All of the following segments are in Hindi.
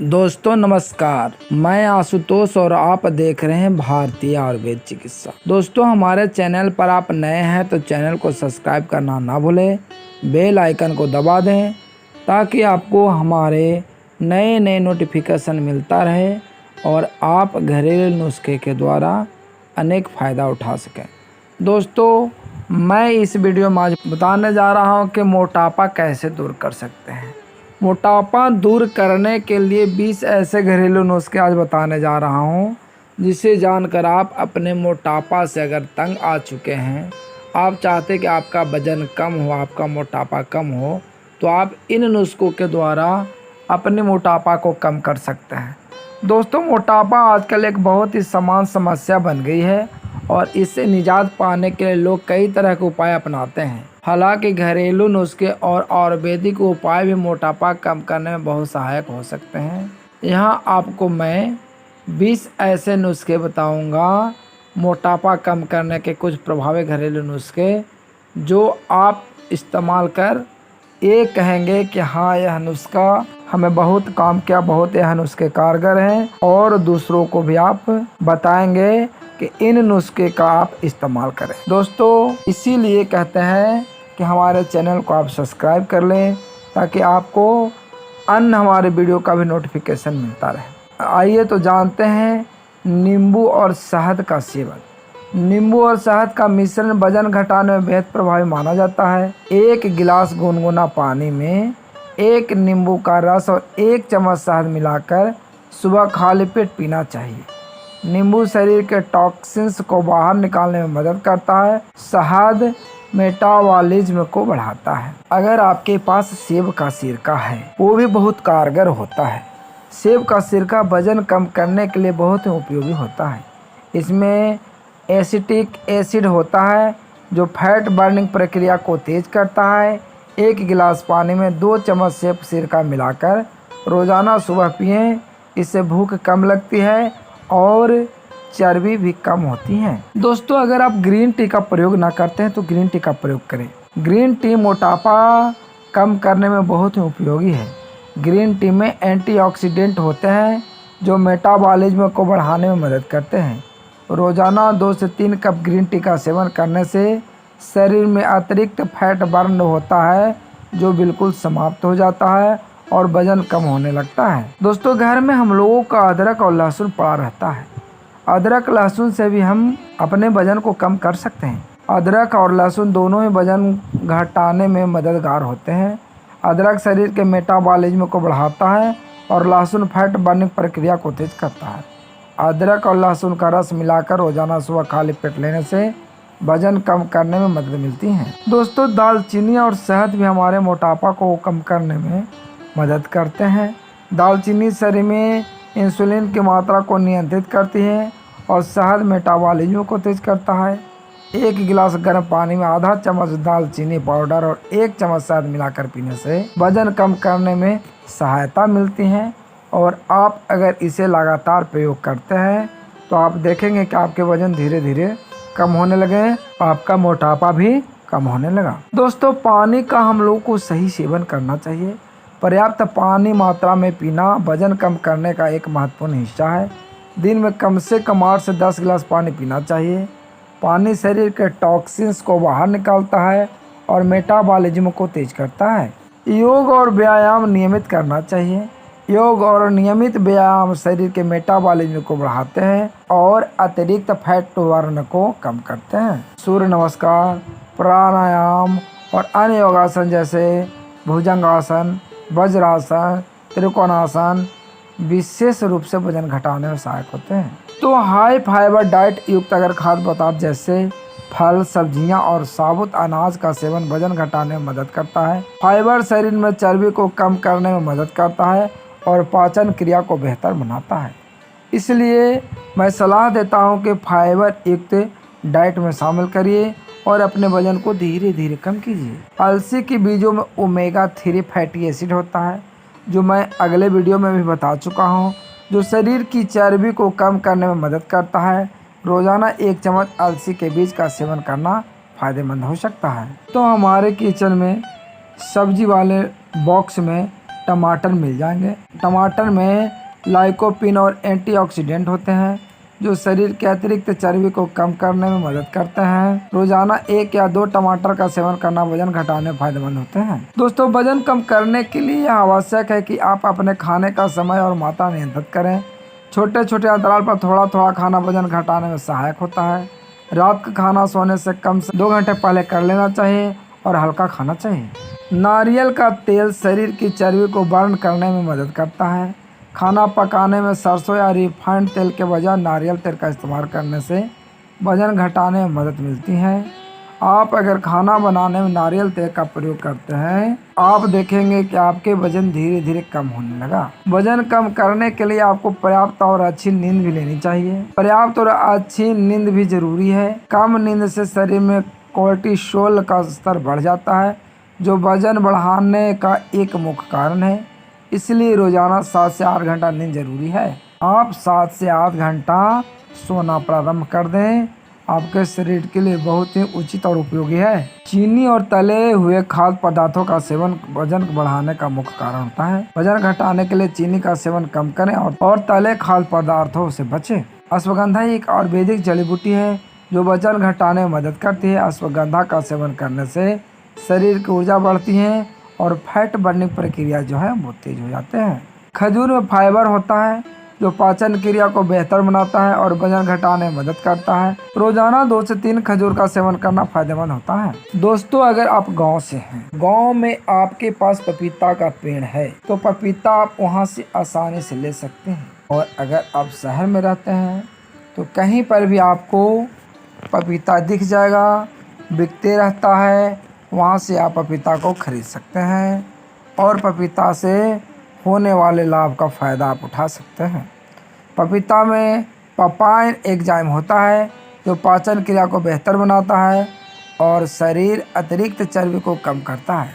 दोस्तों नमस्कार, मैं आशुतोष और आप देख रहे हैं भारतीय आयुर्वेद चिकित्सा। दोस्तों हमारे चैनल पर आप नए हैं तो चैनल को सब्सक्राइब करना ना भूलें, बेल आइकन को दबा दें ताकि आपको हमारे नए नए नोटिफिकेशन मिलता रहे और आप घरेलू नुस्खे के द्वारा अनेक फ़ायदा उठा सकें। दोस्तों मैं इस वीडियो में आज बताने जा रहा हूँ कि मोटापा कैसे दूर कर सकते हैं। मोटापा दूर करने के लिए 20 ऐसे घरेलू नुस्खे आज बताने जा रहा हूँ जिसे जानकर आप अपने मोटापा से अगर तंग आ चुके हैं, आप चाहते कि आपका वजन कम हो, आपका मोटापा कम हो, तो आप इन नुस्खों के द्वारा अपने मोटापा को कम कर सकते हैं। दोस्तों मोटापा आजकल एक बहुत ही समान समस्या बन गई है और इससे निजात पाने के लिए लोग कई तरह के उपाय अपनाते हैं। हालांकि घरेलू नुस्खे और आयुर्वेदिक उपाय भी मोटापा कम करने में बहुत सहायक हो सकते हैं। यहाँ आपको मैं 20 ऐसे नुस्खे बताऊंगा, मोटापा कम करने के कुछ प्रभावी घरेलू नुस्खे जो आप इस्तेमाल कर ये कहेंगे कि हाँ यह नुस्खा हमें बहुत काम किया, बहुत यह नुस्खे कारगर हैं, और दूसरों को भी आप बताएंगे कि इन नुस्खे का आप इस्तेमाल करें। दोस्तों इसीलिए कहते हैं कि हमारे चैनल को आप सब्सक्राइब कर लें ताकि आपको अन्य हमारे वीडियो का भी नोटिफिकेशन मिलता रहे। आइए तो जानते हैं नींबू और शहद का सेवन। नींबू और शहद का मिश्रण वजन घटाने में बेहद प्रभावी माना जाता है। 1 गिलास गुनगुना पानी में 1 नींबू का रस और 1 चम्मच शहद मिलाकर सुबह खाली पेट पीना चाहिए। नींबू शरीर के टॉक्सिन्स को बाहर निकालने में मदद करता है। शहद मेटाबॉलिज्म को बढ़ाता है। अगर आपके पास सेब का सिरका है वो भी बहुत कारगर होता है। सेब का सिरका वजन कम करने के लिए बहुत ही उपयोगी होता है। इसमें एसिटिक एसिड होता है जो फैट बर्निंग प्रक्रिया को तेज करता है। 1 गिलास पानी में 2 चम्मच सेब सिरका मिलाकर रोज़ाना सुबह पिएं। इससे भूख कम लगती है और चर्बी भी कम होती है। दोस्तों अगर आप ग्रीन टी का प्रयोग ना करते हैं तो ग्रीन टी का प्रयोग करें। ग्रीन टी मोटापा कम करने में बहुत ही उपयोगी है। ग्रीन टी में एंटीऑक्सीडेंट होते हैं जो मेटाबॉलिज्म को बढ़ाने में मदद करते हैं। रोज़ाना 2 से 3 कप ग्रीन टी का सेवन करने से शरीर में अतिरिक्त फैट बर्न होता है जो बिल्कुल समाप्त हो जाता है और वजन कम होने लगता है। दोस्तों घर में हम लोगों का अदरक और लहसुन पड़ा रहता है। अदरक लहसुन से भी हम अपने वजन को कम कर सकते हैं। अदरक और लहसुन दोनों ही वजन घटाने में मददगार होते हैं। अदरक शरीर के मेटाबॉलिज्म को बढ़ाता है और लहसुन फैट बर्निंग प्रक्रिया को तेज करता है। अदरक और लहसुन का रस मिलाकर रोजाना सुबह खाली पेट लेने से वजन कम करने में मदद मिलती है। दोस्तों दालचीनी और शहद भी हमारे मोटापा को कम करने में मदद करते हैं। दालचीनी शरीर में इंसुलिन की मात्रा को नियंत्रित करती है और शहद मेटाबॉलिज्म को तेज करता है। 1 गिलास गर्म पानी में आधा चम्मच दालचीनी पाउडर और 1 चम्मच शहद मिलाकर पीने से वजन कम करने में सहायता मिलती है। और आप अगर इसे लगातार प्रयोग करते हैं तो आप देखेंगे कि आपके वजन धीरे धीरे कम होने लगे, आपका मोटापा भी कम होने लगा। दोस्तों पानी का हम लोग को सही सेवन करना चाहिए। पर्याप्त पानी मात्रा में पीना वजन कम करने का एक महत्वपूर्ण हिस्सा है। दिन में कम से कम 8 से 10 गिलास पानी पीना चाहिए। पानी शरीर के टॉक्सिन्स को बाहर निकालता है और मेटाबॉलिज्म को तेज करता है। योग और व्यायाम नियमित करना चाहिए। योग और नियमित व्यायाम शरीर के मेटाबॉलिज्म को बढ़ाते हैं और अतिरिक्त फैट बर्न को कम करते हैं। सूर्य नमस्कार, प्राणायाम और अन्य योगासन जैसे भुजंगासन, वज्रासन, त्रिकोणासन विशेष रूप से वजन घटाने में सहायक होते हैं। तो हाई फाइबर डाइट युक्त अगर खाद्य पदार्थ जैसे फल, सब्जियां और साबुत अनाज का सेवन वजन घटाने में मदद करता है। फाइबर शरीर में चर्बी को कम करने में मदद करता है और पाचन क्रिया को बेहतर बनाता है। इसलिए मैं सलाह देता हूं कि फाइबर युक्त डाइट में शामिल करिए और अपने वजन को धीरे धीरे कम कीजिए। अलसी के बीजों में ओमेगा 3 फैटी एसिड होता है जो मैं अगले वीडियो में भी बता चुका हूं, जो शरीर की चर्बी को कम करने में मदद करता है। रोज़ाना 1 चम्मच अलसी के बीज का सेवन करना फ़ायदेमंद हो सकता है। तो हमारे किचन में सब्जी वाले बॉक्स में टमाटर मिल जाएंगे। टमाटर में लाइकोपीन और एंटीऑक्सीडेंट होते हैं जो शरीर के अतिरिक्त चर्बी को कम करने में मदद करते हैं। रोजाना 1 या 2 टमाटर का सेवन करना वजन घटाने में फायदेमंद होते हैं। दोस्तों, वजन कम करने के लिए आवश्यक है कि आप अपने खाने का समय और मात्रा नियंत्रित करें। छोटे छोटे अंतराल पर थोड़ा थोड़ा खाना वजन घटाने में सहायक होता है। रात का खाना सोने से कम से 2 घंटे पहले कर लेना चाहिए और हल्का खाना चाहिए। नारियल का तेल शरीर की चर्बी को बर्न करने में मदद करता है। खाना पकाने में सरसों या रिफाइंड तेल के बजाय नारियल तेल का इस्तेमाल करने से वजन घटाने में मदद मिलती है। आप अगर खाना बनाने में नारियल तेल का प्रयोग करते हैं, आप देखेंगे कि आपके वजन धीरे धीरे कम होने लगा। वजन कम करने के लिए आपको पर्याप्त और अच्छी नींद भी लेनी चाहिए। पर्याप्त और अच्छी नींद भी जरूरी है। कम नींद से शरीर में कोर्टिसोल का स्तर बढ़ जाता है जो वजन बढ़ाने का एक मुख्य कारण है। इसलिए रोजाना 7 से 8 घंटा नींद जरूरी है। आप 7 से 8 घंटा सोना प्रारंभ कर दें, आपके शरीर के लिए बहुत ही उचित और उपयोगी है। चीनी और तले हुए खाद्य पदार्थों का सेवन वजन बढ़ाने का मुख्य कारण होता है। वजन घटाने के लिए चीनी का सेवन कम करें और तले खाद्य पदार्थों से बचें। अश्वगंधा एक आयुर्वेदिक जड़ी बूटी है जो वजन घटाने में मदद करती है। अश्वगंधा का सेवन करने से शरीर की ऊर्जा बढ़ती है और फैट बर्निंग प्रक्रिया जो है वो तेज हो जाते हैं। खजूर में फाइबर होता है जो पाचन क्रिया को बेहतर बनाता है और वजन घटाने में मदद करता है। रोजाना 2 से 3 खजूर का सेवन करना फायदेमंद होता है। दोस्तों, अगर आप गांव से हैं, गांव में आपके पास पपीता का पेड़ है तो पपीता आप वहां से आसानी से ले सकते हैं। और अगर आप शहर में रहते हैं तो कहीं पर भी आपको पपीता दिख जाएगा, बिकते रहता है, वहाँ से आप पपीता को खरीद सकते हैं और पपीता से होने वाले लाभ का फ़ायदा आप उठा सकते हैं। पपीता में पपाइन एंजाइम होता है जो पाचन क्रिया को बेहतर बनाता है और शरीर अतिरिक्त चर्बी को कम करता है।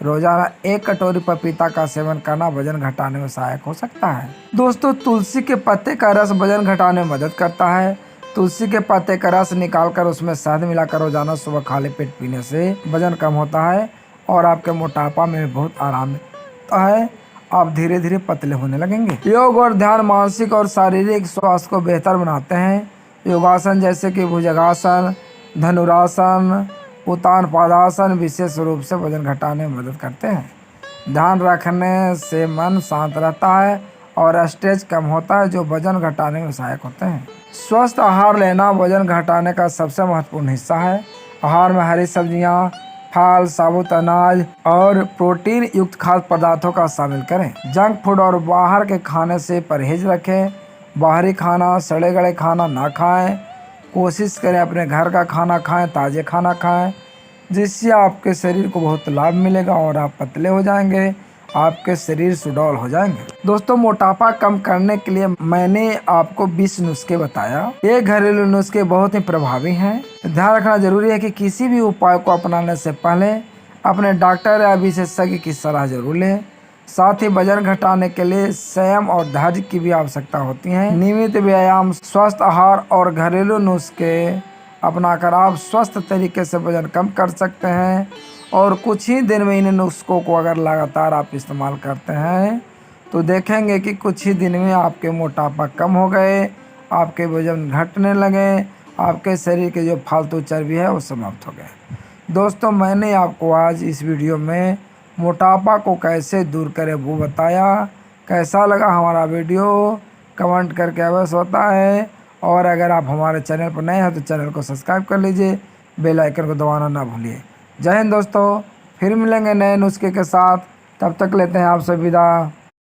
रोजाना 1 कटोरी पपीता का सेवन करना वजन घटाने में सहायक हो सकता है। दोस्तों, तुलसी के पत्ते का रस वजन घटाने में मदद करता है। तुलसी के पत्ते का रस निकालकर उसमें शहद मिलाकर रोजाना सुबह खाली पेट पीने से वजन कम होता है और आपके मोटापा में बहुत आराम मिलता है। आप धीरे धीरे पतले होने लगेंगे। योग और ध्यान मानसिक और शारीरिक स्वास्थ्य को बेहतर बनाते हैं। योगासन जैसे कि भुजंगासन, धनुरासन, उत्तान पादासन विशेष रूप से वजन घटाने में मदद करते हैं। ध्यान रखने से मन शांत रहता है और स्ट्रेस कम होता है जो वजन घटाने में सहायक होते हैं। स्वस्थ आहार लेना वजन घटाने का सबसे महत्वपूर्ण हिस्सा है। आहार में हरी सब्जियां, फल, साबुत अनाज और प्रोटीन युक्त खाद्य पदार्थों का शामिल करें। जंक फूड और बाहर के खाने से परहेज रखें। बाहरी खाना, सड़े गले खाना ना खाएं। कोशिश करें अपने घर का खाना खाएं, ताज़े खाना खाएं, जिससे आपके शरीर को बहुत लाभ मिलेगा और आप पतले हो जाएंगे, आपके शरीर सुडौल हो जाएंगे। दोस्तों, मोटापा कम करने के लिए मैंने आपको 20 नुस्खे बताया। ये घरेलू नुस्खे बहुत ही प्रभावी हैं। ध्यान रखना जरूरी है कि किसी भी उपाय को अपनाने से पहले अपने डॉक्टर या विशेषज्ञ की सलाह जरूर लें। साथ ही वजन घटाने के लिए संयम और धैर्य की भी आवश्यकता होती है। नियमित व्यायाम, स्वस्थ आहार और घरेलू नुस्खे अपनाकर आप स्वस्थ तरीके से वजन कम कर सकते हैं और कुछ ही दिन में इन नुस्खों को अगर लगातार आप इस्तेमाल करते हैं तो देखेंगे कि कुछ ही दिन में आपके मोटापा कम हो गए, आपके वजन घटने लगे, आपके शरीर के जो फालतू चर्बी है वो समाप्त हो गए। दोस्तों, मैंने आपको आज इस वीडियो में मोटापा को कैसे दूर करें वो बताया। कैसा लगा हमारा वीडियो कमेंट करके अवश्य बताएं और अगर आप हमारे चैनल पर नए हैं तो चैनल को सब्सक्राइब कर लीजिए, बेल आइकन को दबाना ना भूलिए। जय हिंद दोस्तों, फिर मिलेंगे नए नुस्खे के साथ, तब तक लेते हैं आपसे विदा।